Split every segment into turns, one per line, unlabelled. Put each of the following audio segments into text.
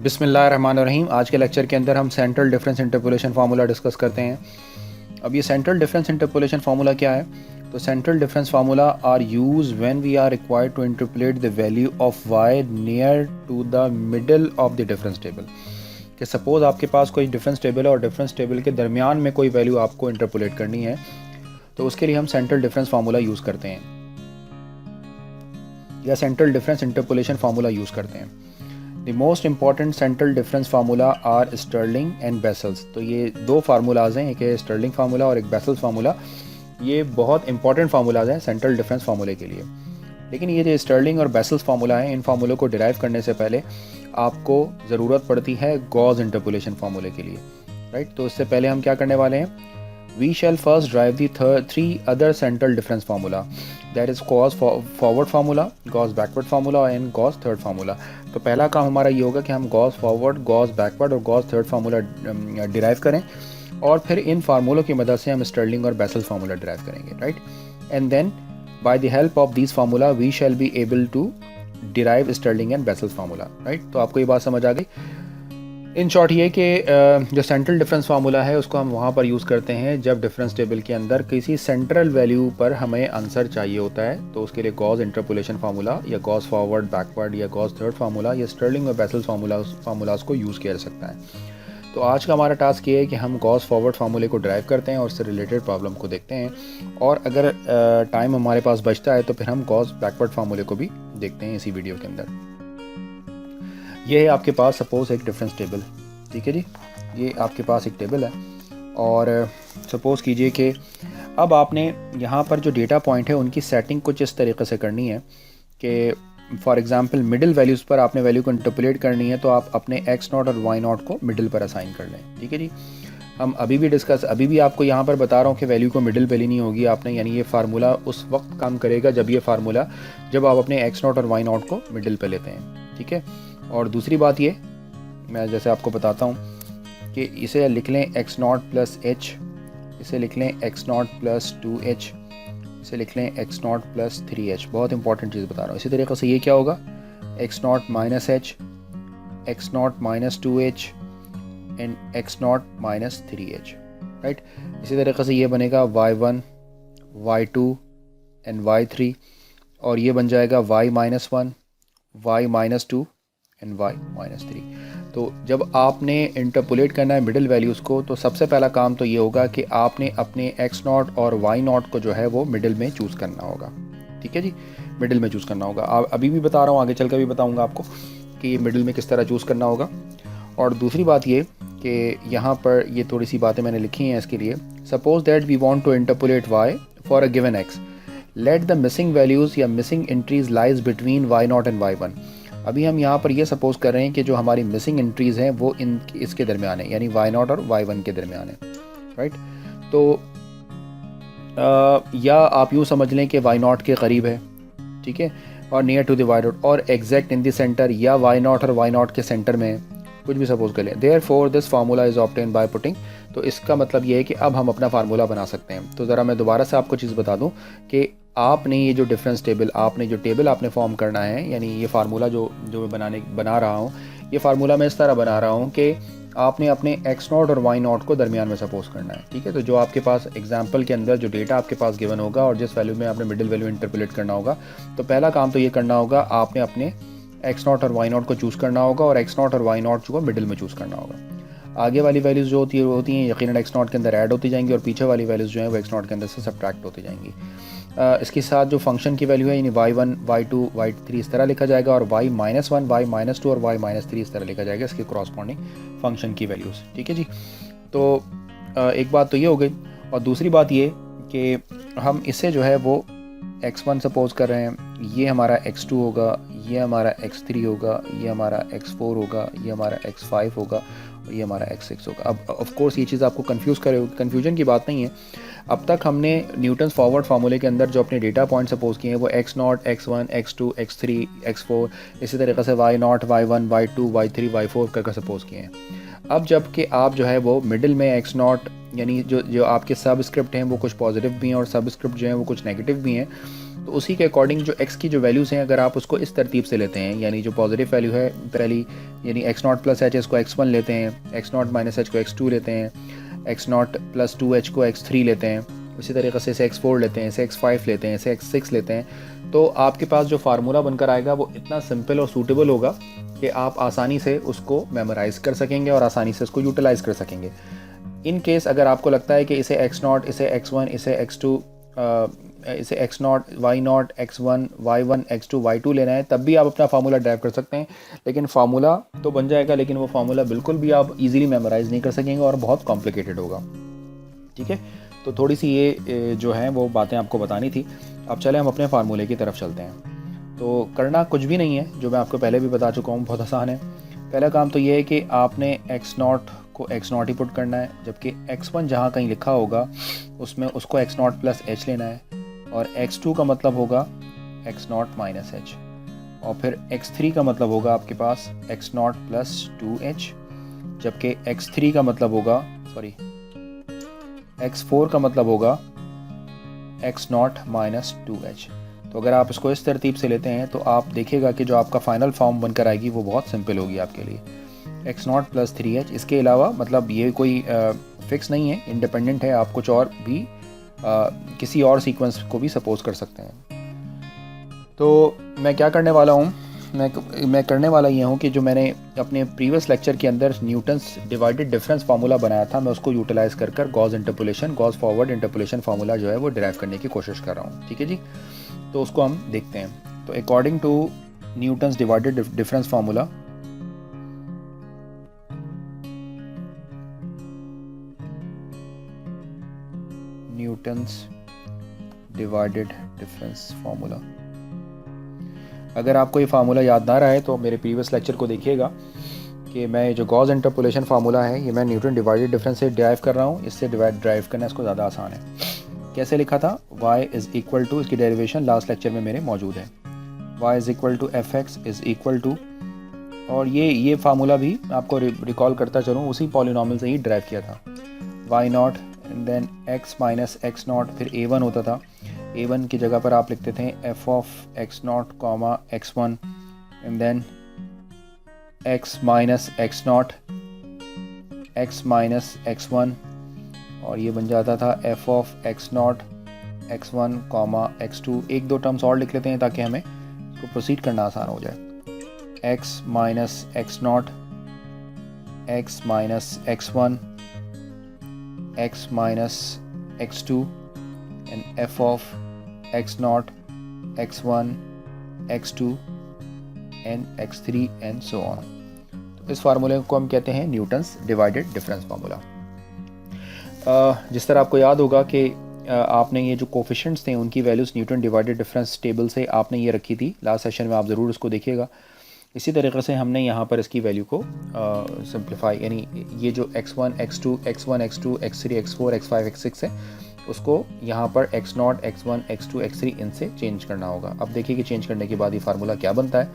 बिस्मिल्लाहिर्रहमानिर्रहीम। आज के लेक्चर के अंदर हम central difference interpolation formula discuss करते हैं। अब ये सेंट्रल डिफरेंस इंटरपोलेशन फार्मूला क्या है? तो central difference formula are use when we are required to interpolate the value of y near to the middle of the difference table. कि suppose आपके पास कोई डिफरेंस टेबल है और डिफरेंस टेबल के दरमियान में कोई वैल्यू आपको इंटरपोलेट करनी है, तो उसके लिए हम सेंट्रल डिफरेंस फार्मूला यूज़ करते हैं या central difference interpolation formula use करते हैं। The most important central difference formula are Stirling and Bessel's. तो ये दो फार्मूलाज हैं, एक है स्टर्लिंग फार्मूला और एक बेसल्स फार्मूला। ये बहुत इंपॉर्टेंट फार्मूलाज हैं सेंट्रल डिफरेंस फार्मूले के लिए। लेकिन ये जो स्टर्लिंग और बेसल्स फार्मूला है, इन फार्मूलों को डिराइव करने से पहले आपको ज़रूरत पड़ती है गॉस इंटरपोलेशन फार्मूले के लिए, राइट। तो इससे पहले हम क्या करने वाले हैं? We shall first derive the three other central difference formula, that is Gauss forward formula, Gauss backward formula and Gauss third formula. तो पहला काम हमारा ये होगा कि हम गॉस फॉरवर्ड, गॉस बैकवर्ड और गॉस थर्ड फार्मूला डिराइव करें, और फिर इन फार्मूलों की मदद से हम स्टर्लिंग और बेसल फार्मूला डिराइव करेंगे, right. And then by the help of this formula we shall be able to derive Stirling and Bessel formula, right. तो आपको ये बात समझ आ गई। इन शॉर्ट ये कि जो सेंट्रल डिफरेंस फार्मूला है उसको हम वहाँ पर यूज़ करते हैं जब डिफरेंस टेबल के अंदर किसी सेंट्रल वैल्यू पर हमें आंसर चाहिए होता है। तो उसके लिए गॉस इंटरपोलेशन फार्मूला या गॉस फॉरवर्ड बैकवर्ड या गॉस थर्ड फार्मूला या स्टर्लिंग और बेसल फार्मूलाज को यूज़ किया जा सकता है। तो आज का हमारा टास्क ये है कि हम गॉस फॉरवर्ड फार्मूले को ड्राइव करते हैं और उससे रिलेटेड प्रॉब्लम को देखते हैं, और अगर टाइम हमारे पास बचता है तो फिर हम गॉस बैकवर्ड फार्मूले को भी देखते हैं इसी वीडियो के अंदर। ये है आपके पास सपोज एक डिफरेंस टेबल, ठीक है जी। ये आपके पास एक टेबल है और सपोज़ कीजिए कि अब आपने यहाँ पर जो डेटा पॉइंट है उनकी सेटिंग कुछ इस तरीके से करनी है कि फॉर एग्जांपल मिडिल वैल्यूज़ पर आपने वैल्यू को इंटरपोलेट करनी है, तो आप अपने x नॉट और y नॉट को मिडिल पर असाइन कर लें, ठीक है जी। हम अभी भी आपको यहाँ पर बता रहा हूँ कि वैल्यू को मिडिल पे लेनी होगी आपने, यानी ये फार्मूला उस वक्त काम करेगा जब आप अपने x नॉट और y नॉट को मिडिल पे लेते हैं, ठीक है। और दूसरी बात ये, मैं जैसे आपको बताता हूँ कि इसे लिख लें x नॉट प्लस h, इसे लिख लें x नॉट प्लस 2h, इसे लिख लें x नॉट प्लस 3h। बहुत इंपॉर्टेंट चीज़ बता रहा हूँ। इसी तरीके से ये क्या होगा? x not minus h, x not minus 2h and x not minus 3h, right. इसी तरीके से ये बनेगा y1, y2 एंड y3, और ये बन जाएगा y minus 1, y minus 2 and y minus 3। तो जब आपने इंटरपोलेट करना है मिडिल वैल्यूज़ को, तो सबसे पहला काम तो ये होगा कि आपने अपने x नॉट और y नॉट को जो है वो मिडिल में चूज़ करना होगा, ठीक है जी। मिडिल में चूज़ करना होगा। अभी भी बता रहा हूँ, आगे चल कर भी बताऊँगा आपको कि मिडिल में किस तरह चूज़ करना होगा। और दूसरी बात ये कि यहाँ पर ये थोड़ी सी बातें मैंने लिखी हैं इसके लिए। Suppose that we want to interpolate y for a given x, let the missing values या missing entries lies between y not and y1। अभी हम यहाँ पर ये सपोज कर रहे हैं कि जो हमारी मिसिंग एंट्रीज़ हैं वो इसके दरमियान है, यानी y नॉट और y1 के दरमियान है, राइट। तो या आप यूँ समझ लें कि y नॉट के करीब है, ठीक है, और near to the y naught, और एग्जैक्ट इन द सेंटर, या y नॉट और y नॉट के सेंटर में है, कुछ भी सपोज कर लें। Therefore this formula is obtain by putting. तो इसका मतलब ये है कि अब हम अपना फार्मूला बना सकते हैं। तो ज़रा मैं दोबारा से आपको चीज़ बता दूं कि आपने ये जो डिफरेंस टेबल, जो टेबल आपने फॉर्म करना है, यानी ये फार्मूला जो मैं बना रहा हूँ, ये फार्मूला मैं इस तरह बना रहा हूँ कि आपने अपने x नॉट और y नॉट को दरमियान में सपोज करना है, ठीक है। तो जो आपके पास एग्जाम्पल के अंदर जो डेटा आपके पास गिवन होगा और जिस वैल्यू में आपने मिडिल वैल्यू इंटरपोलेट करना होगा, तो पहला काम तो ये करना होगा, आपने अपने x नॉट और y नॉट को चूज़ करना होगा और x नॉट और y नॉट को मिडिल में चूज़ करना होगा। आगे वाली वैल्यूज़ जो होती हैं यकीनन x नॉट के अंदर ऐड होती जाएंगी, और पीछे वाली वैल्यूज़ जो हैं वो x नॉट के अंदर से सब्ट्रैक्ट होती जाएंगी। इसके साथ जो फंक्शन की वैल्यू है, यानी y1, y2, y3 इस तरह लिखा जाएगा, और y माइनस 1, y माइनस 2 और y माइनस 3 इस तरह लिखा जाएगा, इसके कॉरस्पॉन्डिंग फंक्शन की वैल्यूज़, ठीक है जी। तो एक बात तो ये हो गई, और दूसरी बात ये कि हम इसे जो है वो x1 सपोज कर रहे हैं, ये हमारा x2 होगा, ये हमारा x3 होगा, ये हमारा x4 होगा, ये हमारा x5 होगा, और ये हमारा x6 होगा। अब ऑफ कोर्स ये चीज़ आपको कन्फ्यूजन की बात नहीं है। अब तक हमने न्यूटन्स फॉरवर्ड फार्मूले के अंदर जो अपने डेटा पॉइंट सपोज किए हैं वो x not, x1, x2, x3, x4, इसी तरीके से y not, y1, y2, y3, y4 करके सपोज किए हैं। अब जबकि आप जो है वो मिडिल में x नॉट, यानी जो आपके सब स्क्रिप्ट हैं वो कुछ पॉजिटिव भी हैं और सब स्क्रिप्ट जो हैं वो कुछ नेगेटिव भी हैं, तो उसी के अकॉर्डिंग जो x की जो वैल्यूज़ हैं अगर आप उसको इस तरतीब से लेते हैं, यानी जो पॉजिटिव वैल्यू है पहली, यानी x0 प्लस एच इसको x1 लेते हैं, x0 माइनस एच को x2 लेते हैं, x0 प्लस 2h को x3 लेते हैं, इसी तरीके से इसे x4 लेते हैं, इसे x5 लेते हैं, इसे x6 लेते हैं, तो आपके पास जो फार्मूला बनकर आएगा वो इतना सिंपल और सूटेबल होगा कि आप आसानी से उसको मेमोराइज कर सकेंगे और आसानी से उसको यूटिलाइज़ कर सकेंगे। इन केस अगर आपको लगता है कि इसे x0, इसे x1, इसे x2, इसे x0, y0, x1, y1, x2, y2 लेना है, तब भी आप अपना फार्मूला ड्राइव कर सकते हैं। लेकिन फार्मूला तो बन जाएगा, लेकिन वो फार्मूला बिल्कुल भी आप इजीली मेमोराइज़ नहीं कर सकेंगे और बहुत कॉम्प्लिकेटेड होगा। ठीक है, तो थोड़ी सी ये जो है वो बातें आपको बतानी थी। अब चले हम अपने फार्मूले की तरफ चलते हैं। तो करना कुछ भी नहीं है, जो मैं आपको पहले भी बता चुका हूँ, बहुत आसान है। पहला काम तो ये है कि आपने x0 को x0 ही पुट करना है, जबकि x1 जहाँ कहीं लिखा होगा उसमें उसको x0 प्लस h लेना है, और x2 का मतलब होगा x0 माइनस h, और फिर x3 का मतलब होगा आपके पास x0 प्लस 2h, जबकि x3 का मतलब होगा x4 का मतलब होगा x0 माइनस 2h। तो अगर आप इसको इस तरतीब से लेते हैं तो आप देखिएगा कि जो आपका फाइनल फॉर्म बनकर आएगी वो बहुत सिंपल होगी आपके लिए, x0 प्लस 3h। इसके अलावा मतलब ये कोई फिक्स नहीं है, इंडिपेंडेंट है, आप कुछ और भी किसी और सीक्वेंस को भी सपोज कर सकते हैं। तो मैं क्या करने वाला हूँ, मैं करने वाला ये हूँ कि जो मैंने अपने प्रीवियस लेक्चर के अंदर न्यूटन्स डिवाइडेड डिफरेंस फार्मूला बनाया था, मैं उसको यूटिलाइज़ कर Gauss interpolation, Gauss forward interpolation formula जो है वो डिराइव करने की कोशिश कर रहा हूँ। ठीक है जी, तो उसको हम देखते हैं। तो according to Newton's divided difference formula, Newton's divided difference formula, अगर आपको ये फार्मूला याद ना रहा है तो मेरे प्रीवियस लेक्चर को देखिएगा कि मैं जो गॉस इंटरपोलेशन फार्मूला है ये मैं न्यूटन डिवाइडेड डिफरेंस से ड्राइव कर रहा हूँ। इससे ड्राइव करना इसको ज़्यादा आसान है। कैसे लिखा था, y इज़ इक्वल टू, इसकी डेरिवेशन लास्ट लेक्चर में मेरे मौजूद है, y is equal to f x is equal to, और ये फार्मूला भी आपको रिकॉल करता चलूँ, उसी पॉलिनॉमियल से ही ड्राइव किया था, y0 and then x minus x0, फिर a1 होता था, a1 की जगह पर आप लिखते थे f of x0 comma x1 and then x minus x0, x minus x1, और ये बन जाता था f of x0 x1 comma x2। एक दो टर्म्स और लिख लेते हैं ताकि हमें इसको प्रोसीड करना आसान हो जाए, x minus x0, x minus x1, x minus x2 and f of x0, x1, x2 and x3 and so on। तो इस फार्मूले को हम कहते हैं न्यूटन्स डिवाइडेड डिफरेंस फार्मूला। जिस तरह आपको याद होगा कि आपने ये जो कोफिशिएंट्स थे उनकी values Newton divided difference table से आपने ये रखी थी लास्ट सेशन में, आप ज़रूर उसको देखिएगा। इसी तरीके से हमने यहाँ पर इसकी वैल्यू को सिंप्लीफाई, यानी ये जो x1, x2, x1, x2, x3, x4, x5, x6 है उसको यहाँ पर x0, x1, x2, x3 इनसे चेंज करना होगा। अब देखिए कि चेंज करने के बाद ये फार्मूला क्या बनता है,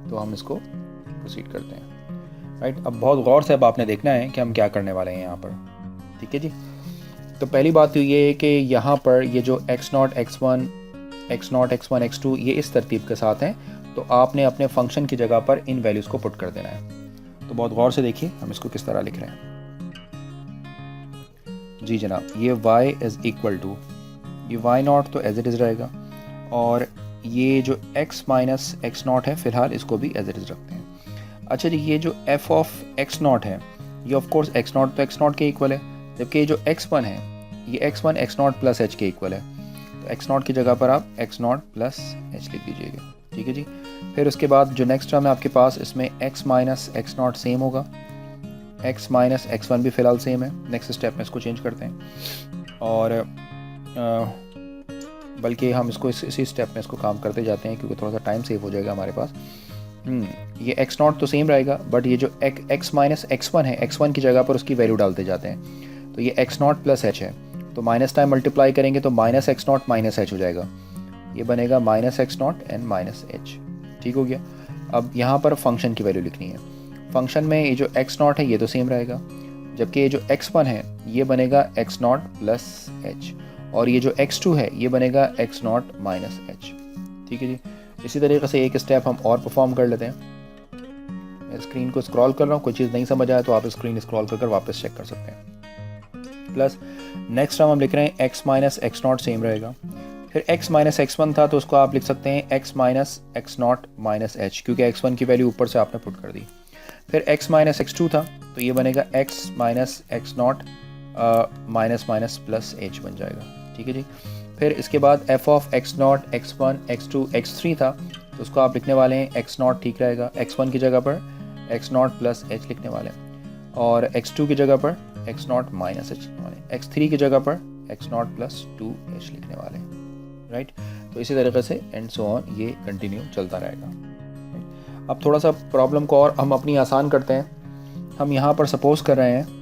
तो हम इसको प्रोसीड करते हैं। राइट, अब बहुत गौर से अब आपने देखना है कि हम क्या करने वाले हैं यहाँ पर। ठीक है जी, तो पहली बात तो ये है कि यहाँ पर ये जो x0, x1, x1, x2 ये इस तरतीब के साथ हैं, तो आपने अपने फंक्शन की जगह पर इन वैल्यूज़ को पुट कर देना है। तो बहुत गौर से देखिए हम इसको किस तरह लिख रहे हैं। जी जनाब, ये y इज़ इक्वल टू, ये y0 तो एज इट इज़ रहेगा, और ये जो x माइनस x0 है फ़िलहाल इसको भी एज इट इज़ रखते हैं। अच्छा जी, ये जो f ऑफ x0 है ये ऑफ कोर्स x0 तो x0 के इक्वल है, जबकि ये जो x1 है ये x1 x0 प्लस h के इक्वल है। तो x0 की जगह पर आप x0 प्लस h लिख दीजिएगा। ठीक है जी, फिर उसके बाद जो नेक्स्ट टर्म है आपके पास, इसमें x माइनस x0 सेम होगा, x माइनस x1 भी फ़िलहाल सेम है। नेक्स्ट स्टेप में इसको चेंज करते हैं, और बल्कि हम इसको इसी स्टेप में इसको काम करते जाते हैं क्योंकि थोड़ा सा टाइम सेव हो जाएगा हमारे पास। ये x0 तो सेम रहेगा, बट ये जो x माइनस x1 है, x1 की जगह पर उसकी वैल्यू डालते जाते हैं। तो ये x0 प्लस h है, तो माइनस टाइम मल्टीप्लाई करेंगे तो माइनस x0 माइनस h हो जाएगा, ये बनेगा minus x0 and minus h। ठीक हो गया। अब यहाँ पर फंक्शन की वैल्यू लिखनी है। फंक्शन में ये जो x0 है ये तो सेम रहेगा, जबकि ये जो x1 है ये बनेगा x0 प्लस h, और ये जो x2 है ये बनेगा x0 माइनस h। ठीक है जी। इसी तरीके से एक स्टेप हम और परफॉर्म कर लेते हैं। मैं स्क्रीन को स्क्रॉल कर रहा हूँ, कोई चीज़ नहीं समझ आया तो आप स्क्रीन स्क्रॉल कर वापस चेक कर सकते हैं। प्लस नेक्स्ट टर्म हम लिख रहे हैं x minus x not same रहेगा। फिर x माइनस x1 था तो उसको आप लिख सकते हैं x minus x not minus h, क्योंकि x1 की वैल्यू ऊपर से आपने पुट कर दी। फिर x माइनस x2 था तो ये बनेगा x minus x not minus minus plus h बन जाएगा। ठीक है जी। फिर इसके बाद f of x not x1 x2 x3 था तो उसको आप लिखने वाले हैं x नॉट, ठीक रहेगा, x1 की जगह पर x नॉट प्लस h लिखने वाले हैं, और x2 की जगह पर x नॉट माइनस h लिखने वाले हैं, x3 की जगह पर x नॉट प्लस 2h लिखने वाले हैं। राइट। तो इसी तरीके से एंड सो ऑन ये कंटिन्यू चलता रहेगा। अब थोड़ा सा प्रॉब्लम को और हम अपनी आसान करते हैं। हम यहाँ पर सपोज कर रहे हैं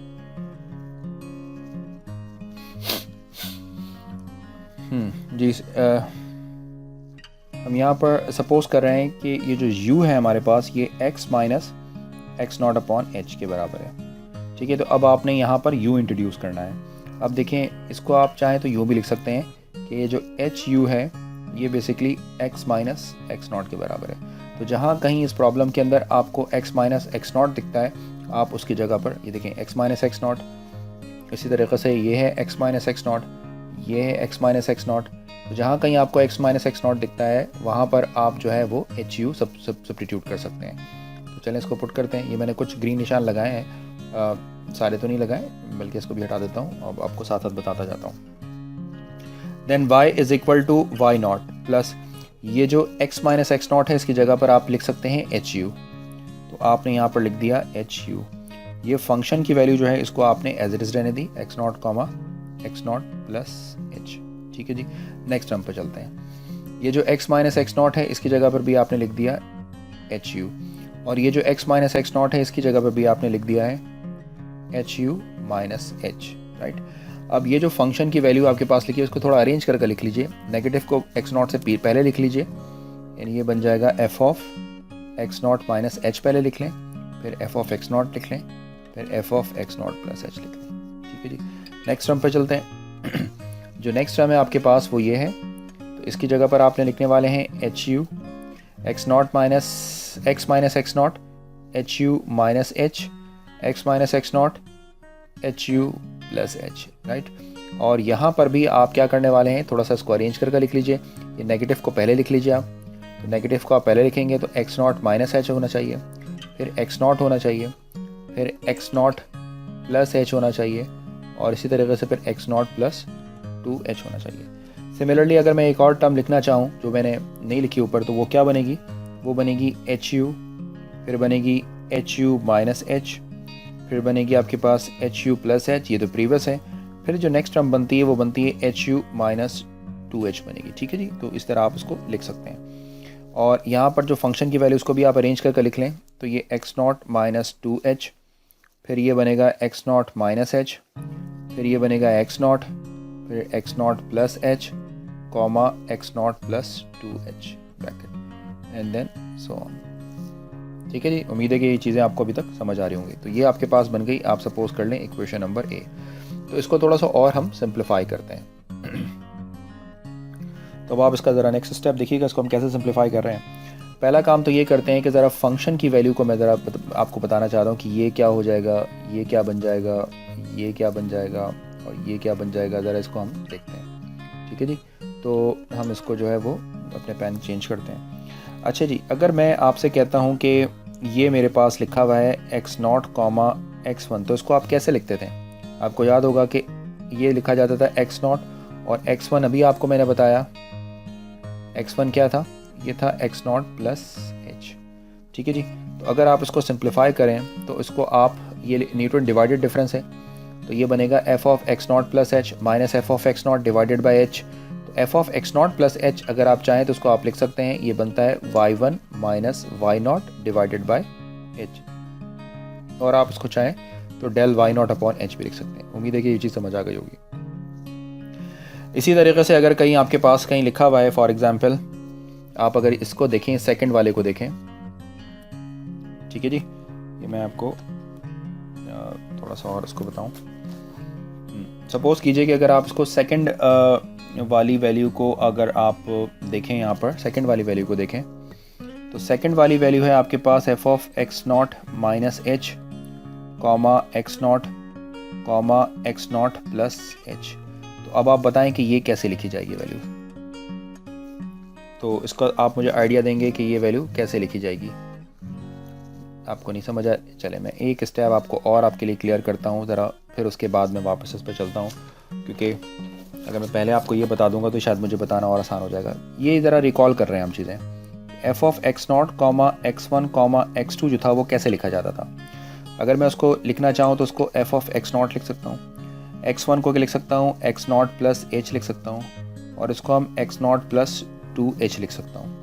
जी हम यहाँ पर सपोज कर रहे हैं कि ये जो u है हमारे पास ये x minus x not upon h के बराबर है। ठीक है। तो अब आपने यहाँ पर u इंट्रोड्यूस करना है। अब देखें, इसको आप चाहें तो यूँ भी लिख सकते हैं कि ये जो HU है ये basically x minus x not के बराबर है। तो जहाँ कहीं इस प्रॉब्लम के अंदर आपको x माइनस एक्स नॉट दिखता है आप उसकी जगह पर ये देखें x माइनस एक्स नॉट, इसी तरीके से ये है x माइनस एक्स नॉट, ये है x माइनस एक्स नॉट। तो जहाँ कहीं आपको x माइनस एक्स नॉट दिखता है वहाँ पर आप जो है वो HU सब्स्टिट्यूट कर सकते हैं। तो चलें इसको पुट करते हैं। ये मैंने कुछ ग्रीन निशान लगाए हैं, सारे तो नहीं लगाए, बल्कि इसको भी हटा देता हूँ, अब आपको साथ साथ बताता जाता हूँ। Then y is equal to y naught plus ये जो x माइनस एक्स नॉट है इसकी जगह पर आप लिख सकते हैं HU। तो आपने यहाँ पर लिख दिया HU। ये फंक्शन की वैल्यू जो है इसको आपने एज इट इज रहने दी, x not comma x not plus h। ठीक है जी। नेक्स्ट टर्म पर चलते हैं। ये जो x माइनस एक्स नॉट है इसकी जगह पर भी आपने लिख दिया HU, और ये जो x माइनस एक्स नॉट है इसकी जगह पर भी आपने लिख दिया है HU माइनस h। राइट। अब ये जो फंक्शन की वैल्यू आपके पास लिखी है उसको थोड़ा अरेंज करके लिख लीजिए। नेगेटिव को एक्स नॉट से पहले लिख लीजिए, यानी ये बन जाएगा f of x not minus h पहले लिख लें, फिर f ऑफ एक्स नॉट लिख लें, फिर f of x not plus h लिख लें। ठीक है जी। नेक्स्ट टर्म पे चलते हैं। जो नेक्स्ट टर्म है आपके पास वो ये है, तो इसकी जगह पर आपने लिखने वाले हैं HU x not minus x not HU minus h x minus x not HU plus h। Right. और यहाँ पर भी आप क्या करने वाले हैं, थोड़ा सा इसको अरेंज करके लिख लीजिए। ये नेगेटिव को पहले लिख लीजिए आप, तो नेगेटिव को आप पहले लिखेंगे तो एक्स नॉट माइनस h होना चाहिए, फिर एक्स नॉट होना चाहिए, फिर एक्स नॉट प्लस h होना चाहिए, और इसी तरीके से फिर एक्स नॉट प्लस 2h होना चाहिए। सिमिलरली अगर मैं एक और टर्म लिखना चाहूँ जो मैंने नहीं लिखी ऊपर, तो वो क्या बनेगी, वो बनेगी HU, फिर बनेगी HU माइनस h, फिर बनेगी आपके पास HU प्लस h, ये तो प्रीवियस है। फिर जो नेक्स्ट टर्म बनती है वो बनती है HU माइनस 2h बनेगी। ठीक है जी। तो इस तरह आप इसको लिख सकते हैं। और यहाँ पर जो फंक्शन की वैल्यू उसको भी आप अरेंज करके लिख लें, तो ये एक्स नॉट माइनस 2h, फिर ये बनेगा एक्स नॉट माइनस h, फिर ये बनेगा एक्स नॉट, फिर x not plus h, comma x not plus 2h bracket and then so on. ठीक है जी। उम्मीद है कि ये चीज़ें आपको अभी तक समझ आ रही होंगी। तो ये आपके पास बन गई, आप सपोज कर लें इक्वेशन नंबर A। तो इसको थोड़ा सा और हम सिंप्लीफाई करते हैं। तो अब आप इसका ज़रा नेक्स्ट स्टेप देखिएगा, इसको हम कैसे सिंप्लीफाई कर रहे हैं। पहला काम तो ये करते हैं कि ज़रा फंक्शन की वैल्यू को मैं ज़रा आपको बताना चाहता हूँ कि ये क्या हो जाएगा, ये क्या बन जाएगा, ये क्या बन जाएगा और ये क्या बन जाएगा। ज़रा इसको हम देखते हैं। ठीक है जी। तो हम इसको जो है वो अपने पेन चेंज करते हैं। अच्छा जी, अगर मैं आपसे कहता हूँ कि ये मेरे पास लिखा हुआ है एक्स नॉट कॉमा x1, तो इसको आप कैसे लिखते थे। आपको याद होगा कि ये लिखा जाता था एक्स नॉट, और x1 अभी आपको मैंने बताया x1 क्या था, ये था एक्स नॉट प्लस h। ठीक है जी। तो अगर आप इसको सिंप्लीफाई करें तो इसको आप, ये न्यूटन डिवाइडेड डिफरेंस है, तो ये बनेगा f of x not plus h minus f of x not divided by h। तो f of x not plus h अगर आप चाहें तो उसको आप लिख सकते हैं, ये बनता है y1 minus y naught divided by h, और आप इसको चाहें तो del y naught upon h भी लिख सकते हैं। उम्मीद है कि ये चीज़ समझ आ गई होगी। इसी तरीके से अगर कहीं आपके पास कहीं लिखा हुआ है, फॉर एग्जाम्पल आप अगर इसको देखें, सेकंड वाले को देखें। ठीक है जी। ये मैं आपको थोड़ा सा और इसको बताऊं। सपोज़ कीजिए कि अगर आप इसको सेकंड वाली वैल्यू को अगर आप देखें, यहाँ पर सेकंड वाली वैल्यू को देखें, तो सेकंड वाली वैल्यू है आपके पास f of x not minus h comma x not comma x not plus h. तो अब आप बताएं कि ये कैसे लिखी जाएगी वैल्यू। तो इसका आप मुझे आइडिया देंगे कि ये वैल्यू कैसे लिखी जाएगी। आपको नहीं समझ आया, चले मैं एक स्टेप आपको और आपके लिए क्लियर करता हूँ ज़रा, फिर उसके बाद मैं वापस इस पर चलता हूँ, क्योंकि अगर मैं पहले आपको ये बता दूंगा तो शायद मुझे बताना और आसान हो जाएगा। ये ज़रा रिकॉल कर रहे हैं हम चीज़ें। F of x not comma x one comma x two जो था वो कैसे लिखा जाता था। अगर मैं उसको लिखना चाहूँ तो उसको एफ ऑफ एक्स नॉट लिख सकता हूँ, एक्स वन को क्या लिख सकता हूँ, एक्स नॉट प्लस एच लिख सकता हूँ, और इसको हम एक्स नॉट प्लस 2h लिख सकता हूँ।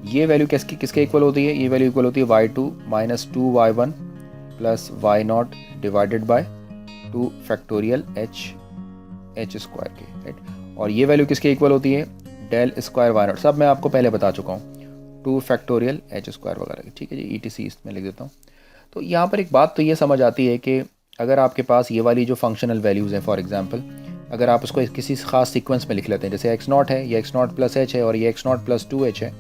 ये वैल्यू किसके इक्वल होती है, ये वैल्यू इक्वल होती है y2 minus 2y1 plus y not divided by 2 factorial h square के, राइट। और ये वैल्यू किसके इक्वल होती है, डेल स्क्वायर y नॉट, सब मैं आपको पहले बता चुका हूँ, 2 फैक्टोरियल h स्क्वायर वगैरह की, ठीक है जी, ETC इसमें लिख देता हूँ। तो यहाँ पर एक बात तो ये समझ आती है कि अगर आपके पास ये वाली जो फंक्शनल वैल्यूज़ हैं, फॉर एग्जांपल अगर आप उसको किसी खास सीक्वेंस में लिख लेते हैं, जैसे एक्स नॉट है, ये एक्स नॉट प्लस एच है और ये एक्स नॉट प्लस 2h है,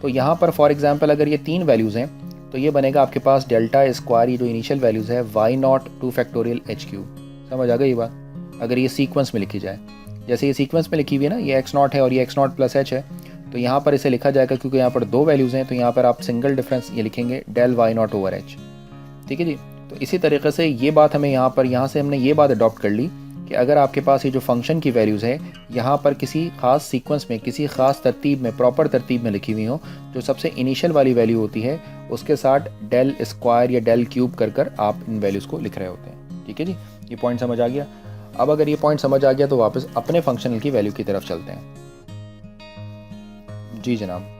तो यहाँ पर फॉर एग्जांपल अगर ये 3 वैल्यूज़ हैं तो ये बनेगा आपके पास डेल्टा स्क्वायर, ये जो इनिशियल वैल्यूज़ है y not 2 factorial h cube. समझ आ गई ये बात। अगर ये सीक्वेंस में लिखी जाए, जैसे ये सीक्वेंस में लिखी हुई है ना, ये एक्स नॉट है और ये एक्स नॉट प्लस एच है, तो यहाँ पर इसे लिखा जाएगा, क्योंकि यहाँ पर 2 वैल्यूज़ हैं तो यहाँ पर आप सिंगल डिफरेंस ये लिखेंगे del y naught over h, ठीक है जी। तो इसी तरीके से ये बात हमें यहाँ से हमने ये बात अडॉप्ट कर ली कि अगर आपके पास ये जो फंक्शन की वैल्यूज़ है यहाँ पर किसी ख़ास सीक्वेंस में, किसी ख़ास तरतीब में, प्रॉपर तरतीब में लिखी हुई हो, जो सबसे इनिशियल वाली वैल्यू होती है उसके साथ डेल स्क्वायर या डेल क्यूब कर आप इन वैल्यूज़ को लिख रहे होते हैं, ठीक है जी। ये पॉइंट समझ आ गया। अब अगर ये पॉइंट समझ आ गया तो वापस अपने फंक्शनल की वैल्यू की तरफ चलते हैं। जी जनाब,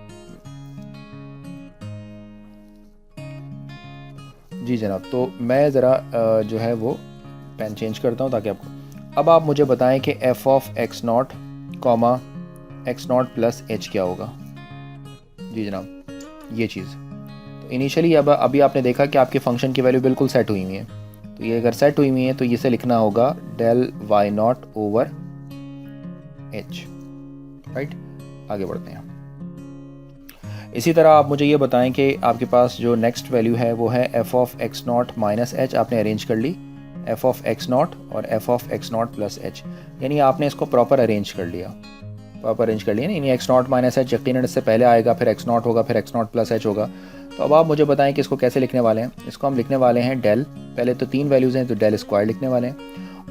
जी जनाब, तो मैं ज़रा जो है वो पेन चेंज करता हूँ ताकि आपको, अब आप मुझे बताएं कि F of x not comma x not plus H क्या होगा। जी जनाब, ये चीज़ तो इनिशियली अभी आपने देखा कि आपके फंक्शन की वैल्यू बिल्कुल सेट हुई हुई है, तो ये अगर सेट हुई हुई है तो इसे लिखना होगा del y naught over h, right. आगे बढ़ते हैं। इसी तरह आप मुझे ये बताएं कि आपके पास जो नेक्स्ट वैल्यू है वो है F of x not minus H, आपने अरेंज कर ली एफ ऑफ एक्स नॉट और F of x not plus H, यानी आपने इसको प्रॉपर अरेंज कर लिया, यानी एक्स नॉट माइनस एच यकीनन इससे पहले आएगा, फिर एक्स नॉट होगा, फिर एक्स नॉट प्लस एच होगा। तो अब आप मुझे बताएं कि इसको कैसे लिखने वाले हैं। इसको हम लिखने वाले हैं डेल, पहले तो 3 वैल्यूज़ हैं तो डेल स्क्वायर लिखने वाले हैं,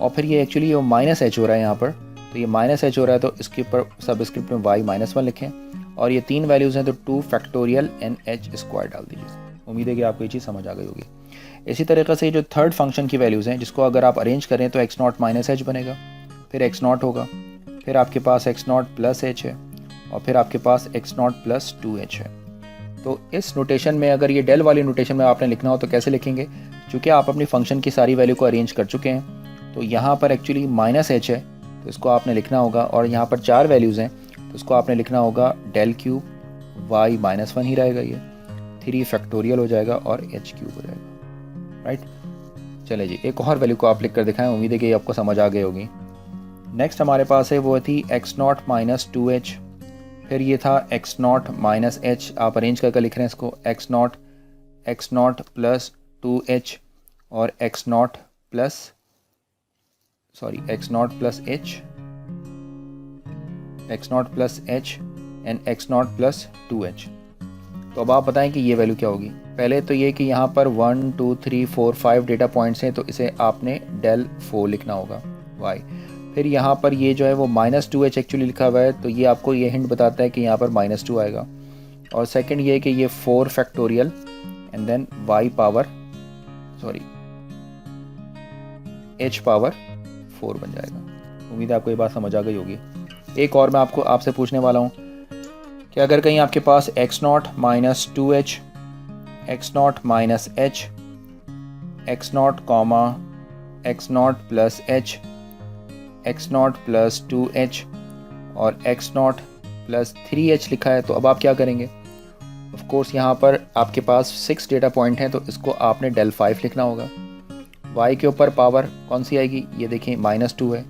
और फिर ये एक्चुअली ये माइनस एच हो रहा है यहाँ पर, तो ये माइनस एच हो रहा है तो इसके ऊपर सब स्क्रिप्ट में y -1 लिखें, और ये 3 वैल्यूज़ हैं तो 2 फैक्टोरियल एन एच स्क्वायर डाल दीजिए। उम्मीद है कि आपको ये चीज़ समझ आ गई होगी। इसी तरीके से जो थर्ड फंक्शन की वैल्यूज़ हैं, जिसको अगर आप अरेंज करें तो एक्स नॉट माइनस एच बनेगा, फिर एक्स नॉट होगा, फिर आपके पास एक्स नॉट प्लस एच है, और फिर आपके पास एक्स नॉट प्लस 2h है। तो इस नोटेशन में अगर ये डेल वाली नोटेशन में आपने लिखना हो तो कैसे लिखेंगे, चूँकि आप अपनी फंक्शन की सारी वैल्यू को अरेंज कर चुके हैं, तो यहाँ पर एक्चुअली माइनस एच है तो इसको आपने लिखना होगा, और यहाँ पर 4 वैल्यूज़ हैं तो इसको आपने लिखना होगा डेल क्यूब, y -1 ही रहेगा, ये 3 फैक्टोरियल हो जाएगा और h क्यूब हो जाएगा, राइट। चले जी, एक और वैल्यू को आप लिख कर दिखाएं, उम्मीद है कि आपको समझ आ गई होगी। नेक्स्ट हमारे पास है वो थी एक्स नॉट माइनस 2h, फिर ये था एक्स नॉट माइनस एच, आप अरेंज करके लिख रहे हैं इसको एक्स नॉट प्लस 2h और x not plus h and x not plus 2h। तो अब आप बताएं कि ये वैल्यू क्या होगी। पहले तो ये कि यहाँ पर 1 2 3 4 5 डेटा पॉइंट्स हैं तो इसे आपने डेल 4 लिखना होगा y। फिर यहाँ पर ये जो है वो -2h एक्चुअली लिखा हुआ है, तो ये आपको ये हिंट बताता है कि यहाँ पर -2 आएगा। और सेकंड ये कि ये 4 factorial and then h power 4 बन जाएगा। उम्मीद है आपको ये बात समझ आ गई होगी। एक और मैं आपसे पूछने वाला हूँ कि अगर कहीं आपके पास x not minus 2h, x not minus h, x not comma x not plus h, x not plus 2h और एक्स नॉट प्लस 3h लिखा है, तो अब आप क्या करेंगे। ऑफ कोर्स यहाँ पर आपके पास 6 डेटा पॉइंट हैं तो इसको आपने डेल 5 लिखना होगा। y के ऊपर पावर कौन सी आएगी, ये देखिए -2 है,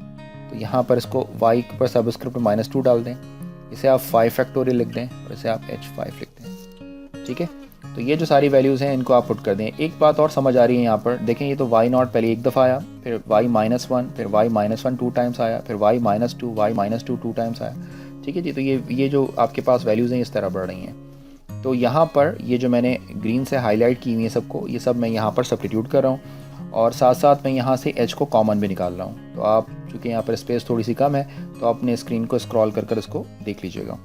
तो यहाँ पर इसको y के ऊपर सबस्क्रिप्ट -2 डाल दें, इसे आप 5 फैक्टोरियल लिख दें और इसे आप h5 लिख दें। ठीक है, तो ये जो सारी वैल्यूज़ हैं इनको आप पुट कर दें। एक बात और समझ आ रही है यहाँ पर, देखें ये तो y0 पहले एक दफ़ा आया, फिर y-1, फिर y-1 2 टाइम्स आया, फिर y-2, y-2 2 टाइम्स आया। ठीक है जी, तो ये जो आपके पास वैल्यूज़ हैं इस तरह बढ़ रही हैं। तो यहाँ पर ये जो मैंने ग्रीन से हाईलाइट की हुई है सबको, ये सब मैं यहाँ पर सब्स्टिट्यूट कर रहा हूँ और साथ साथ मैं यहाँ से h को कॉमन भी निकाल रहा हूँ। तो आप चूँकि यहाँ पर स्पेस थोड़ी सी कम है तो अपने स्क्रीन को स्क्रॉल कर इसको देख लीजिएगा।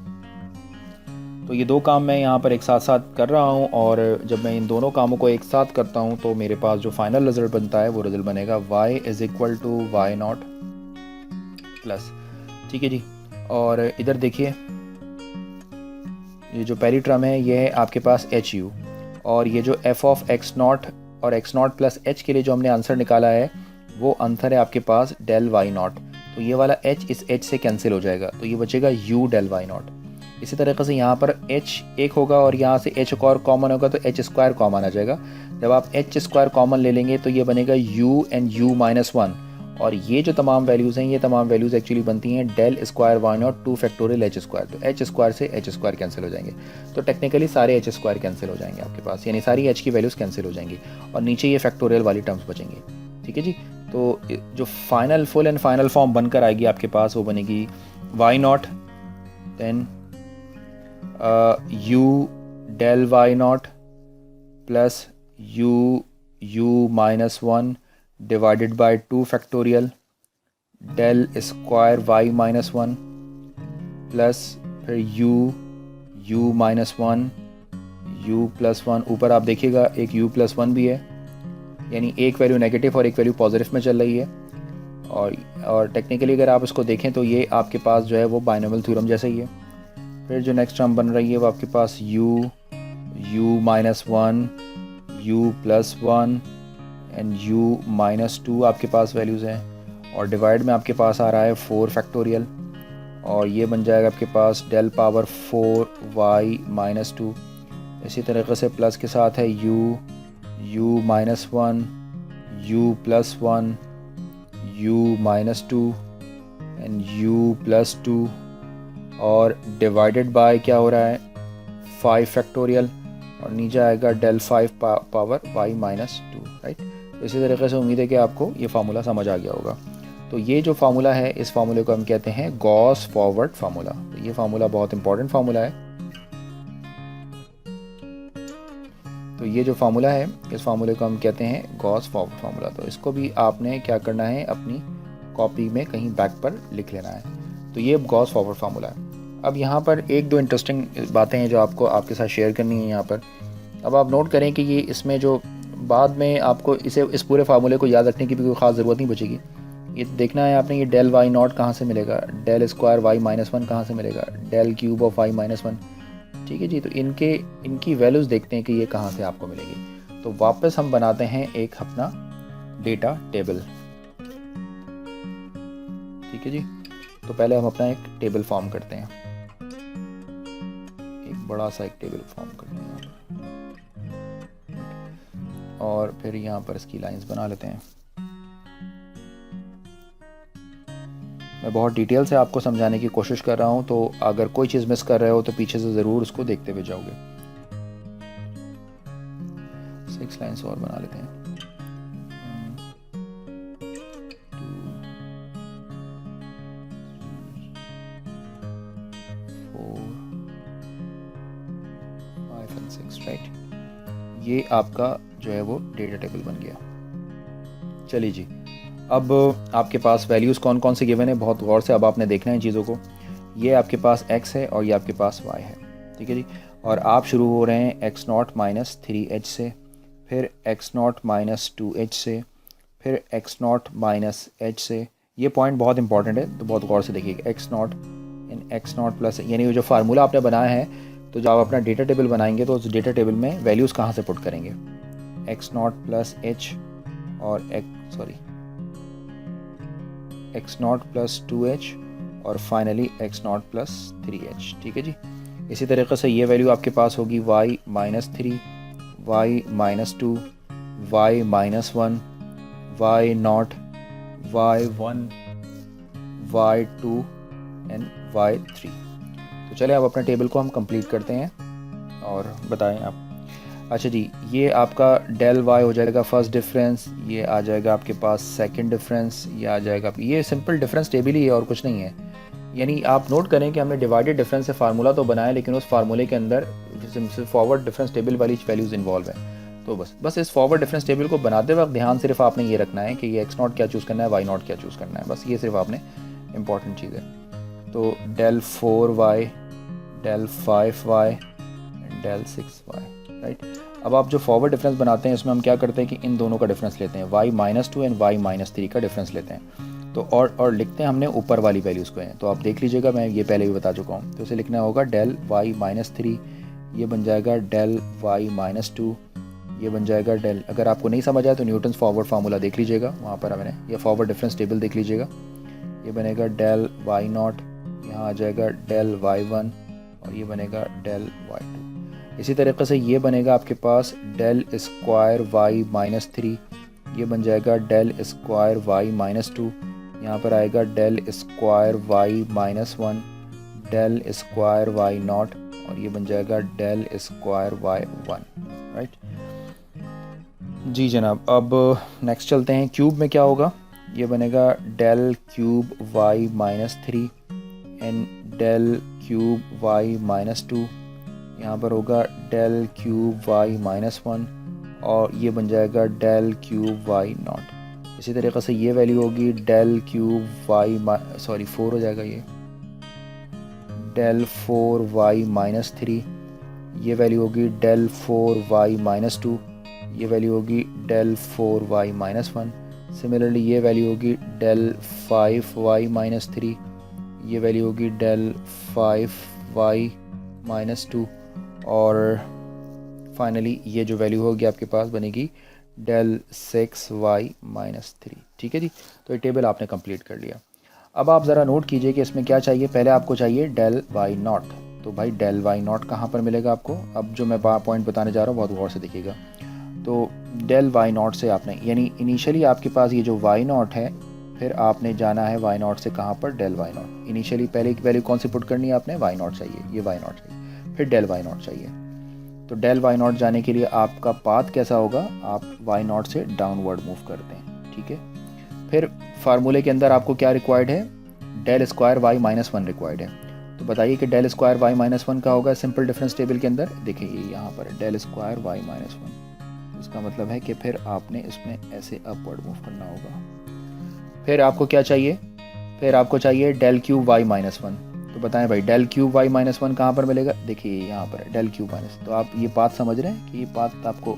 तो ये दो काम मैं यहाँ पर एक साथ साथ कर रहा हूँ और जब मैं इन दोनों कामों को एक साथ करता हूँ तो मेरे पास जो फाइनल रिज़ल्ट बनता है वो रिज़ल्ट बनेगा y = y0 प्लस। ठीक है जी, और इधर देखिए ये जो पहली टर्म है ये है आपके पास HU, और ये जो f ऑफ x0 और x0 प्लस h के लिए जो हमने आंसर निकाला है वो आंसर है आपके पास del y0। तो ये वाला h इस h से कैंसिल हो जाएगा, तो ये बचेगा u del y0। इसी तरीके से यहाँ पर h एक होगा और यहाँ से h और कॉमन होगा तो h² कॉमन आ जाएगा। जब आप h² कॉमन ले लेंगे तो ये बनेगा u and u-1, और ये जो तमाम वैल्यूज़ हैं ये तमाम वैल्यूज़ एक्चुअली बनती हैं del square y0 2 factorial h²। तो h² से h² कैंसिल हो जाएंगे, तो टेक्निकली सारे h² कैंसिल हो जाएंगे आपके पास, यानी सारी h की वैल्यूज़ कैंसिल हो जाएंगी और नीचे ये फैक्टोरियल वाली टर्म्स बचेंगी। ठीक है जी, तो जो final full and final form बनकर आएगी आपके पास वो बनेगी y0 then u del y0 plus u-1 divided by 2 factorial del square y-1 plus फिर u-1 u+1, ऊपर आप देखिएगा एक u+1 भी है, यानी एक वैल्यू नेगेटिव और एक वैल्यू पॉजिटिव में चल रही है। और टेक्निकली अगर आप इसको देखें तो ये आपके पास जो है वो बाइनोमियल थ्योरम जैसा ही है। फिर जो नेक्स्ट टर्म बन रही है वो आपके पास u-1 u+1 एंड u-2 आपके पास वैल्यूज़ हैं, और डिवाइड में आपके पास आ रहा है 4 फैक्टोरियल, और ये बन जाएगा आपके पास del पावर 4 y-2। इसी तरीके से प्लस के साथ है u-1 u+1 u-2 and u+2, और डिवाइडेड बाय क्या हो रहा है 5 फैक्टोरियल, और नीचे आएगा del 5 पावर y-2। राइट, तो इसी तरीके से उम्मीद है कि आपको ये फार्मूला समझ आ गया होगा। तो ये जो फार्मूला है इस फार्मूले को हम कहते हैं गॉस फॉरवर्ड फार्मूला। तो ये फार्मूला बहुत इंपॉर्टेंट फार्मूला है। तो ये जो फार्मूला है इस फार्मूले को हम कहते हैं गॉस फॉरवर्ड फार्मूला। तो इसको भी आपने क्या करना है, अपनी कॉपी में कहीं बैक पर लिख लेना है। तो ये गॉस फॉरवर्ड फार्मूला है। अब यहाँ पर एक दो इंटरेस्टिंग बातें हैं जो आपको आपके साथ शेयर करनी है यहाँ पर। अब आप नोट करें कि ये इसमें जो बाद में आपको इस पूरे फार्मूले को याद रखने की भी कोई ख़ास ज़रूरत नहीं बचेगी। ये देखना है आपने, ये del y0 कहाँ से मिलेगा, del स्क्वायर y-1 कहाँ से मिलेगा, del क्यूब ऑफ y-1। ठीक है जी, तो इनकी वैल्यूज़ देखते हैं कि ये कहाँ से आपको मिलेगी। तो वापस हम बनाते हैं एक अपना डेटा टेबल। ठीक है जी, तो पहले हम अपना एक टेबल फॉर्म करते हैं, एक बड़ा सा एक टेबल फॉर्म करते हैं और फिर यहाँ पर इसकी लाइंस बना लेते हैं। मैं बहुत डिटेल से आपको समझाने की कोशिश कर रहा हूँ, तो अगर कोई चीज़ मिस कर रहे हो तो पीछे से ज़रूर उसको देखते हुए जाओगे। 6 लाइंस और बना लेते हैं। 6, राइट। ये आपका जो है वो डेटा टेबल बन गया। चलिए जी, अब आपके पास वैल्यूज़ कौन कौन से गिवन है, बहुत गौर से अब आपने देखना है चीज़ों को। ये आपके पास x है और ये आपके पास y है। ठीक है जी, और आप शुरू हो रहे हैं x0 माइनस 3h से, फिर x0 माइनस 2h से, फिर x0 माइनस h से। ये पॉइंट बहुत इंपॉर्टेंट है, तो बहुत गौर से देखिएगा। x0 इन x0 प्लस, यानी जो फार्मूला आपने बनाया है, तो जब आप अपना डेटा टेबल बनाएंगे तो उस डेटा टेबल में वैल्यूज़ कहाँ से पुट करेंगे, x0 प्लस h और x0 प्लस 2h और फाइनली x0 प्लस 3h। ठीक है जी, इसी तरीके से ये वैल्यू आपके पास होगी y minus 3, y minus 2, y minus 1, y0, y1, y2 and y3। तो चलिए अब अपने टेबल को हम कंप्लीट करते हैं और बताएं आप। अच्छा जी, ये आपका डेल वाई हो जाएगा फर्स्ट डिफरेंस, ये आ जाएगा आपके पास सेकंड डिफरेंस, ये आ जाएगा, ये सिंपल डिफरेंस टेबल ही है और कुछ नहीं है। यानी आप नोट करें कि हमने डिवाइडेड डिफरेंस से फार्मूला तो बनाया, लेकिन उस फार्मूले के अंदर फॉरवर्ड डिफरेंस टेबल वाली वैल्यूज़ इन्वॉल्व है। तो बस इस फॉरवर्ड डिफरेंस टेबल को बनाते वक्त ध्यान सिर्फ आपने ये रखना है कि ये एक्स नॉट क्या चूज़ करना है, वाई नॉट क्या चूज़ करना है, बस ये सिर्फ आपने इंपॉर्टेंट चीज़ है। तो del 4y, del 5y, del 6y, right. अब आप जो फॉरवर्ड डिफरेंस बनाते हैं इसमें हम क्या करते हैं कि इन दोनों का डिफरेंस लेते हैं, y-2 एंड y-3 का डिफरेंस लेते हैं। तो और लिखते हैं हमने ऊपर वाली वैल्यूज़ को हैं, तो आप देख लीजिएगा, मैं ये पहले भी बता चुका हूँ। तो उसे लिखना होगा डेल y-3, ये बन जाएगा डेल y-2, ये बन जाएगा डेल, अगर आपको नहीं समझ आया तो न्यूटन्स फॉरवर्ड फार्मूला देख लीजिएगा, वहाँ पर मैंने ये फॉरवर्ड डिफरेंस टेबल देख लीजिएगा। ये बनेगा डेल y0, यहाँ आ जाएगा डेल y1 और ये बनेगा डेल y2। इसी तरीके से ये बनेगा आपके पास डेल स्क्वायर y-3, ये बन जाएगा डेल स्क्वायर y-2, यहाँ पर आएगा del square y-1, del square y0 और ये बन जाएगा डेल स्क्वायर y1, राइट जी जनाब। अब नेक्स्ट चलते हैं, क्यूब में क्या होगा, ये बनेगा del cube y-3 and del cube y-2, यहाँ पर होगा डेल क्यूब y-1 और ये बन जाएगा डेल क्यूब y0। इसी तरीक़े से ये वैल्यू होगी डेल क्यूब 4 हो जाएगा, ये डेल 4y-3, ये वैल्यू होगी डेल 4y-2, ये वैल्यू होगी डेल 4y-1। सिमिलरली ये वैल्यू होगी डेल 5y-3, ये वैल्यू होगी डेल 5y-2 और फाइनली ये जो वैल्यू होगी आपके पास बनेगी डेल 6y-3। ठीक है जी, तो ये टेबल आपने कंप्लीट कर लिया। अब आप ज़रा नोट कीजिए कि इसमें क्या चाहिए, पहले आपको चाहिए डेल y0। तो भाई डेल y0 कहाँ पर मिलेगा आपको, अब जो मैं पॉइंट बताने जा रहा हूँ बहुत गौर से देखिएगा। तो डेल y0 से आपने, यानी इनिशियली आपके पास ये जो y0 है, फिर आपने जाना है y0 से कहाँ पर, डेल y0। इनिशियली पहले की वैल्यू कौन सी पुट करनी है आपने, y0 चाहिए, ये y0 चाहिए, फिर डेल y0 चाहिए। तो डेल y0 जाने के लिए आपका पाथ कैसा होगा, आप y0 से डाउनवर्ड मूव करते हैं, ठीक है। फिर फार्मूले के अंदर आपको क्या रिक्वायर्ड है, डेल स्क्वायर y-1 रिक्वायर्ड है। तो बताइए कि डेल स्क्वायर y-1 का होगा सिंपल डिफरेंस टेबल के अंदर, देखिए ये यहाँ पर डेल स्क्वायर y-1, इसका मतलब है कि फिर आपने इसमें ऐसे अपवर्ड मूव करना होगा। फिर आपको क्या चाहिए, फिर आपको चाहिए डेल क्यूब y-1। तो बताएं भाई डेल क्यूब y-1 कहाँ पर मिलेगा, देखिए यहाँ पर डेल क्यूब माइनस, तो आप ये पाथ समझ रहे हैं कि ये पाथ आपको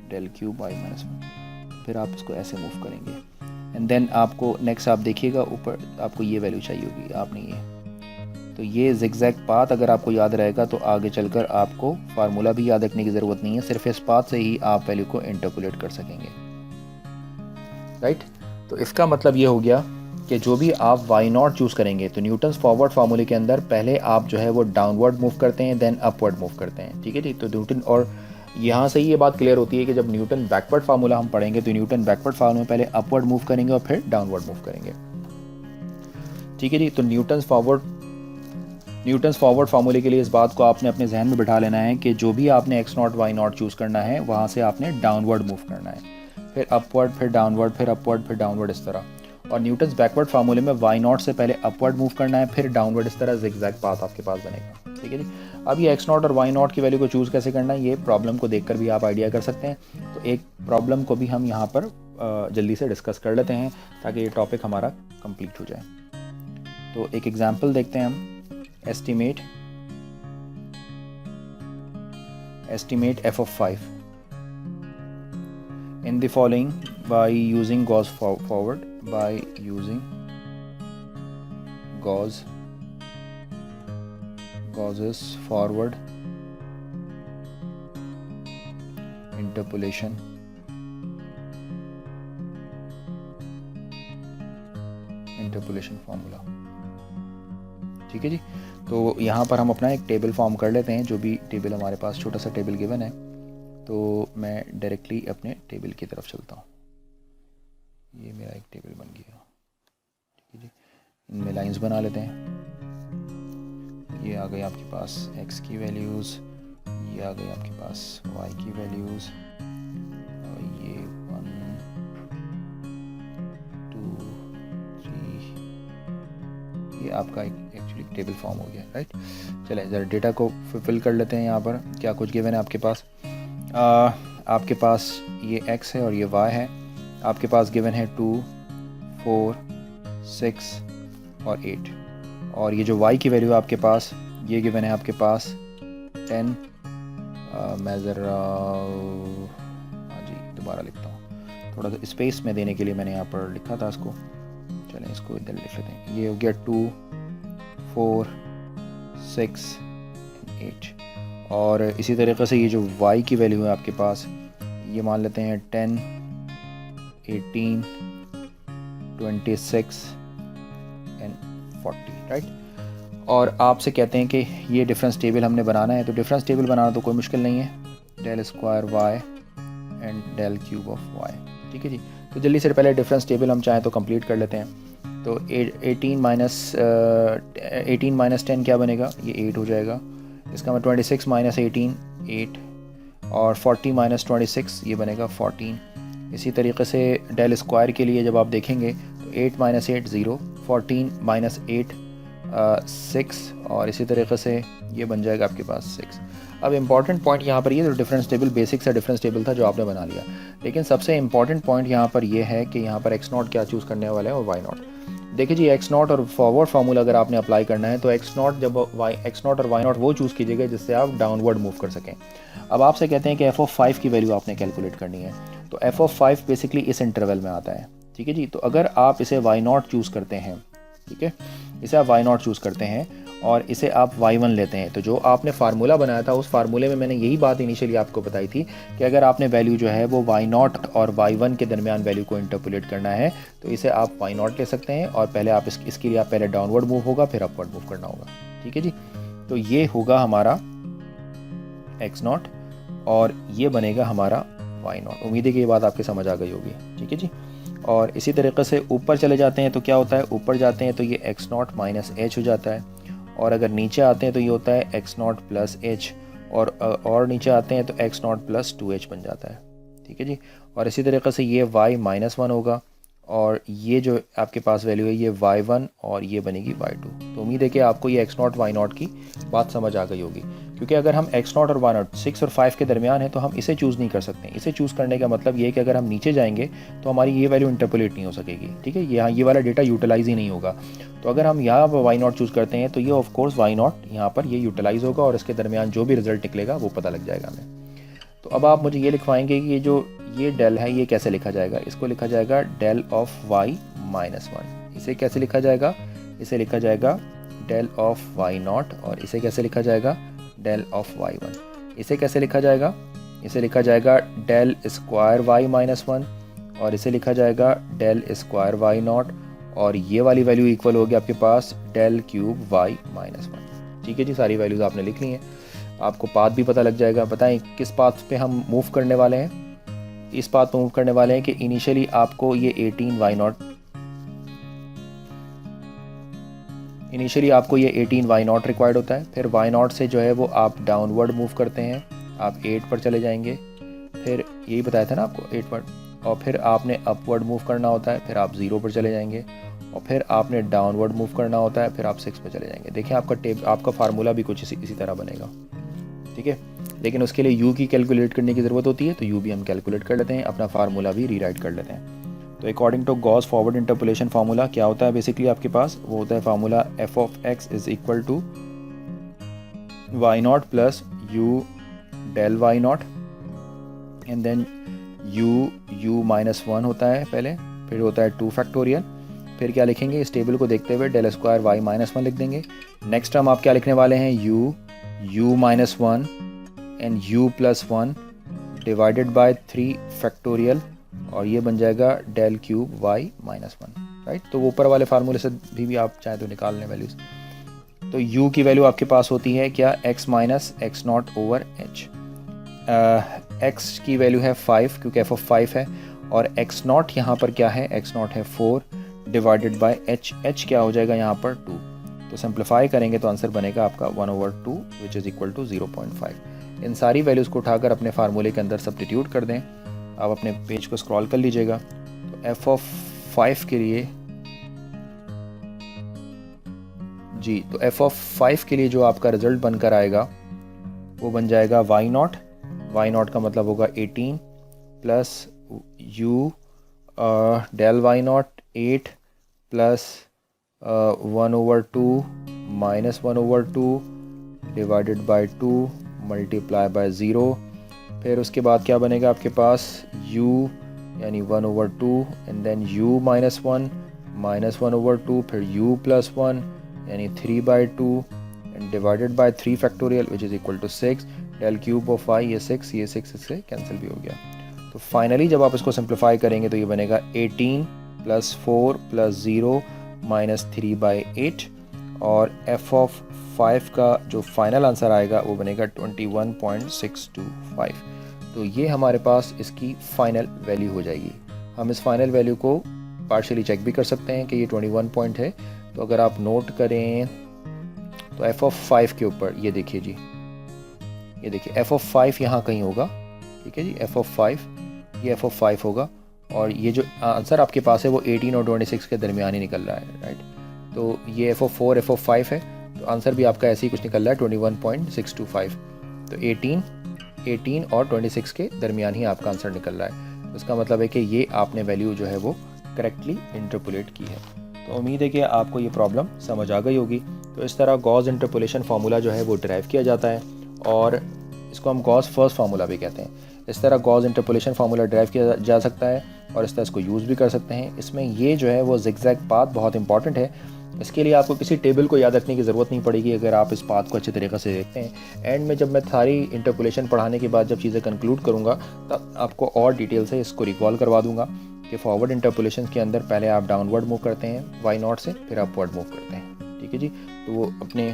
डेल क्यूब y-1, फिर आप इसको ऐसे मूव करेंगे एंड देन आपको नेक्स्ट आप देखिएगा ऊपर आपको ये वैल्यू चाहिए होगी, आपने ये, तो ये जिगजैग पाथ अगर आपको याद रहेगा तो आगे चलकर आपको फार्मूला भी याद रखने की ज़रूरत नहीं है, सिर्फ इस पाथ से ही आप वैल्यू को इंटरपोलेट कर सकेंगे, राइट। तो इसका मतलब ये हो गया कि जो भी आप y0 चूज़ करेंगे तो न्यूटन्स फॉरवर्ड फार्मूले के अंदर पहले आप जो है वो डाउनवर्ड मूव करते हैं, देन अपवर्ड मूव करते हैं, ठीक है जी। तो न्यूटन, और यहाँ से ही ये बात क्लियर होती है कि जब न्यूटन बैकवर्ड फार्मूला हम पढ़ेंगे तो न्यूटन बैकवर्ड फार्मूला में पहले अपवर्ड मूव करेंगे और फिर डाउनवर्ड मूव करेंगे, ठीक है जी। तो न्यूटन्स फॉरवर्ड फार्मूले के लिए इस बात को आपने अपने जहन में बिठा लेना है कि जो भी आपने x0 y0 चूज़ करना है वहाँ से आपने डाउनवर्ड मूव करना है, फिर अपवर्ड, फिर डाउनवर्ड, फिर अपवर्ड, फिर डाउनवर्ड, इस तरह। और न्यूटन्स बैकवर्ड फार्मूले में y0 से पहले अपवर्ड मूव करना है, फिर डाउनवर्ड, इस तरह जिगजैग पाथ आपके पास बनेगा, ठीक है जी। अब ये x0 और y0 की वैल्यू को चूज़ कैसे करना है, ये प्रॉब्लम को देखकर भी आप आइडिया कर सकते हैं। तो एक प्रॉब्लम को भी हम यहाँ पर जल्दी से डिस्कस कर लेते हैं ताकि ये टॉपिक हमारा कंप्लीट हो जाए। तो एक एग्जाम्पल देखते हैं हम, estimate f of 5 in the following by using Gauss forward, by using Gauss's forward interpolation formula, ठीक है जी। तो यहाँ पर हम अपना एक टेबल फॉर्म कर लेते हैं, जो भी टेबल हमारे पास छोटा सा टेबल गिवन है। तो मैं डायरेक्टली अपने टेबल की तरफ चलता हूँ। ये मेरा एक टेबल बन गया, ठीक है जी। इनमें लाइंस बना लेते हैं। ये आ गई आपके पास x की वैल्यूज़, ये आ गई आपके पास y की वैल्यूज़, और ये 1 2 3, ये आपका एक्चुअली टेबल फॉर्म हो गया, राइट। चलें ज़रा डेटा को फिल कर लेते हैं। यहाँ पर क्या कुछ गिवन है आपके पास। आपके पास ये x है और ये y है। आपके पास गिवन है 2 4 6 और 8, और ये जो y की वैल्यू है आपके पास, ये गिवन है आपके पास 10। मैं ज़रा हाँ जी दोबारा लिखता हूँ, थोड़ा सा स्पेस में देने के लिए मैंने यहाँ पर लिखा था इसको। चलें इसको इधर लिख लेते हैं। ये हो गया 2 4 6 8, और इसी तरीके से ये जो y की वैल्यू है आपके पास, ये मान लेते हैं 10 18 26 एंड 40, राइट। और आपसे कहते हैं कि ये डिफरेंस टेबल हमने बनाना है। तो डिफरेंस टेबल बनाना तो कोई मुश्किल नहीं है, del square y and del cube of y, ठीक है जी। तो जल्दी से पहले डिफरेंस टेबल हम चाहें तो कंप्लीट कर लेते हैं। तो 18 माइनस 10 क्या बनेगा, ये 8 हो जाएगा। इसका मतलब 26 माइनस 18 8, और 40 माइनस 26 ये बनेगा 14। इसी तरीके से डेल स्क्वायर के लिए जब आप देखेंगे तो 8 माइनस 8 0, 14 माइनस 8 6, और इसी तरीके से ये बन जाएगा आपके पास 6। अब इम्पॉर्टेंट पॉइंट यहाँ पर ये तो डिफरेंस टेबल बेसिक सा डिफरेंस टेबल था जो आपने बना लिया, लेकिन सबसे इम्पॉर्टेंट पॉइंट यहाँ पर ये है कि यहाँ पर x0 क्या चूज़ करने वाले हैं और y0। देखिए जी x0 और फॉरवर्ड फार्मूला अगर आपने अप्लाई करना है तो x0 जब x0 और y0 वो चूज़ कीजिएगा जिससे आप डाउनवर्ड मूव कर सकें। अब आपसे कहते हैं कि f(5) की वैल्यू आपने कैलकुलेट करनी है। तो f(5) बेसिकली इस इंटरवल में आता है, ठीक है जी। तो अगर आप इसे y0 चूज़ करते हैं, ठीक है, इसे आप y0 चूज़ करते हैं और इसे आप y1 लेते हैं, तो जो आपने फार्मूला बनाया था उस फार्मूले में मैंने यही बात इनिशियली आपको बताई थी कि अगर आपने वैल्यू जो है वो y0 और y1 के दरमियान वैल्यू को इंटरपोलेट करना है तो इसे आप y0 ले सकते हैं, और पहले आप इसके लिए आप पहले डाउनवर्ड मूव होगा फिर अपवर्ड मूव करना होगा, ठीक है जी। तो ये होगा हमारा x0 और ये बनेगा हमारा y0। उम्मीद है कि ये बात आपके समझ आ गई होगी, ठीक है जी। और इसी तरीके से ऊपर चले जाते हैं तो क्या होता है, ऊपर जाते हैं तो ये x0 माइनस h हो जाता है, और अगर नीचे आते हैं तो ये होता है x0 प्लस h, और नीचे आते हैं तो x0 प्लस 2h बन जाता है, ठीक है जी। और इसी तरीके से ये y माइनस 1 होगा, और ये जो आपके पास वैल्यू है ये y1 और ये बनेगी y2। तो उम्मीद है कि आपको ये x0 y0 की बात समझ आ गई होगी, क्योंकि अगर हम x0 और y0 6 और 5 के दरमियान है तो हम इसे चूज़ नहीं कर सकते। इसे चूज़ करने का मतलब ये है कि अगर हम नीचे जाएंगे तो हमारी ये वैल्यू इंटरपोलेट नहीं हो सकेगी, ठीक है, ये वाला डेटा यूटिलाइज ही नहीं होगा। तो अगर हम यहाँ पर y0 चूज़ करते हैं तो ये ऑफकोर्स y0 यहाँ पर ये यूटिलाइज होगा और इसके दरमियान जो भी रिजल्ट निकलेगा वो पता लग जाएगा हमें। तो अब आप मुझे ये लिखवाएंगे कि ये डेल है ये कैसे लिखा जाएगा। इसको लिखा जाएगा डेल ऑफ y माइनस 1। इसे कैसे लिखा जाएगा, इसे लिखा जाएगा डेल ऑफ y0, और इसे कैसे लिखा जाएगा डेल ऑफ y1। इसे कैसे लिखा जाएगा, इसे लिखा जाएगा डेल स्क्वायर y माइनस 1, और इसे लिखा जाएगा डेल स्क्वायर y0, और ये वाली वैल्यू इक्वल होगी आपके पास डेल क्यूब y माइनस 1, ठीक है जी। सारी वैल्यूज़ आपने लिख ली हैं, आपको पाथ भी पता लग जाएगा। बताएं किस पाथ पे हम मूव करने वाले हैं। इस पाथ पे मूव करने वाले हैं कि इनिशियली आपको ये 18 y0 रिक्वायर्ड होता है, फिर y0 से जो है वो आप डाउनवर्ड मूव करते हैं, आप 8 पर चले जाएंगे, फिर यही बताया था ना आपको 8 पर, और फिर आपने अपवर्ड मूव करना होता है, फिर आप 0 पर चले जाएंगे, और फिर आपने डाउनवर्ड मूव करना होता है, फिर आप 6 पर चले जाएंगे। देखिए आपका फार्मूला भी कुछ इसी तरह बनेगा, ठीक है। लेकिन उसके लिए u की कैलकुलेट करने की ज़रूरत होती है, तो u भी हम कैलकुलेट कर लेते हैं, अपना फार्मूला भी रीराइट कर लेते हैं। तो according to Gauss forward interpolation formula क्या होता है बेसिकली आपके पास, वो होता है formula f of x is equal to y0 plus u del y0, and then u minus 1 होता है पहले, फिर होता है 2 फैक्टोरियल, फिर क्या लिखेंगे इस टेबल को देखते हुए डेल स्क्वायर y माइनस 1 लिख देंगे। नेक्स्ट टर्म आप क्या लिखने वाले हैं u minus 1 and u plus 1 divided by 3 factorial, और ये बन जाएगा del cube y minus 1, right. तो वो ऊपर वाले फार्मूले से भी आप चाहें तो निकाल लें वैल्यूज़। तो u की वैल्यू आपके पास होती है क्या, x minus x0 over h। x की वैल्यू है 5 क्योंकि f ऑफ 5 है, और x नॉट यहाँ पर क्या है, x नॉट है 4 डिवाइडेड बाय h, h क्या हो जाएगा यहाँ पर 2। तो सिंप्लीफाई करेंगे तो आंसर बनेगा आपका 1/2 विच इज़ इक्वल टू 0.5। इन सारी वैल्यूज़ को उठाकर अपने फार्मूले के अंदर सब्स्टिट्यूट कर दें। आप अपने पेज को स्क्रॉल कर लीजिएगा। तो f ऑफ 5 के लिए जी, तो f ऑफ 5 के लिए जो आपका रिजल्ट बनकर आएगा वो बन जाएगा y नॉट, y नॉट का मतलब होगा 18 plus u del y naught 8 plus 1/2 minus 1/2 divided by 2 multiply by 0। फिर उसके बाद क्या बनेगा आपके पास u यानी 1/2 and then u minus 1 minus 1/2, फिर u प्लस 1 यानी 3/2 and divided by 3 factorial which is equal to 6। Del cube of y ये 6 इससे कैंसिल भी हो गया। तो फाइनली जब आप इसको सिंप्लीफाई करेंगे तो ये बनेगा 18 प्लस 4 प्लस 0 माइनस 3/8 और f ऑफ 5 का जो फाइनल आंसर आएगा वो बनेगा 21.625। तो ये हमारे पास इसकी फ़ाइनल वैल्यू हो जाएगी। हम इस फाइनल वैल्यू को पार्शियली चेक भी कर सकते हैं कि ये 21 पॉइंट है। तो अगर आप नोट करें तो f ऑफ 5 के ऊपर ये देखिए जी, ये देखिए f ऑफ 5 यहाँ कहीं होगा, ठीक है जी। f ऑफ 5 ये f ऑफ 5 होगा और ये जो आंसर आपके पास है वो 18 और 26 के दरमियान ही निकल रहा है, राइट। तो ये f ऑफ 4 f ऑफ 5 है, तो आंसर भी आपका ऐसे ही कुछ निकल रहा है 21.625। तो 18 और 26 के दरमियान ही आपका आंसर निकल रहा है। तो इसका मतलब है कि ये आपने वैल्यू जो है वो करेक्टली इंटरपोलेट की है। तो उम्मीद है कि आपको ये प्रॉब्लम समझ आ गई होगी। तो इस तरह गॉस इंटरपोलेशन फार्मूला जो है वो डिराइव किया जाता है और इसको हम गॉस फर्स्ट फार्मूला भी कहते हैं। इस तरह गॉस इंटरपोलेशन फार्मूला डिराइव किया जा सकता है और इस तरह इसको यूज़ भी कर सकते हैं। इसमें ये जो है वो जिगजैग पाथ बहुत इंपॉर्टेंट है। इसके लिए आपको किसी टेबल को याद रखने की ज़रूरत नहीं पड़ेगी अगर आप इस पाथ को अच्छे तरीके से देखते हैं। एंड में जब मैं सारी इंटरपोलेशन पढ़ाने के बाद जब चीज़ें कंक्लूड करूँगा तब आपको और डिटेल से इसको रिकॉल करवा दूँगा कि फॉरवर्ड इंटरपोलेशन के अंदर पहले आप डाउनवर्ड मूव करते हैं वाई नॉट से, फिर अपवर्ड मूव करते हैं, ठीक है जी। तो वो अपने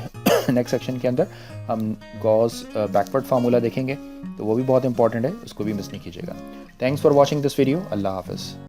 नेक्स्ट सेक्शन के अंदर हम गॉस बैकवर्ड फार्मूला देखेंगे, तो वो भी बहुत इंपॉर्टेंट है, उसको भी मिस नहीं कीजिएगा। Thanks for watching this video. अल्लाह हाफ़िज़।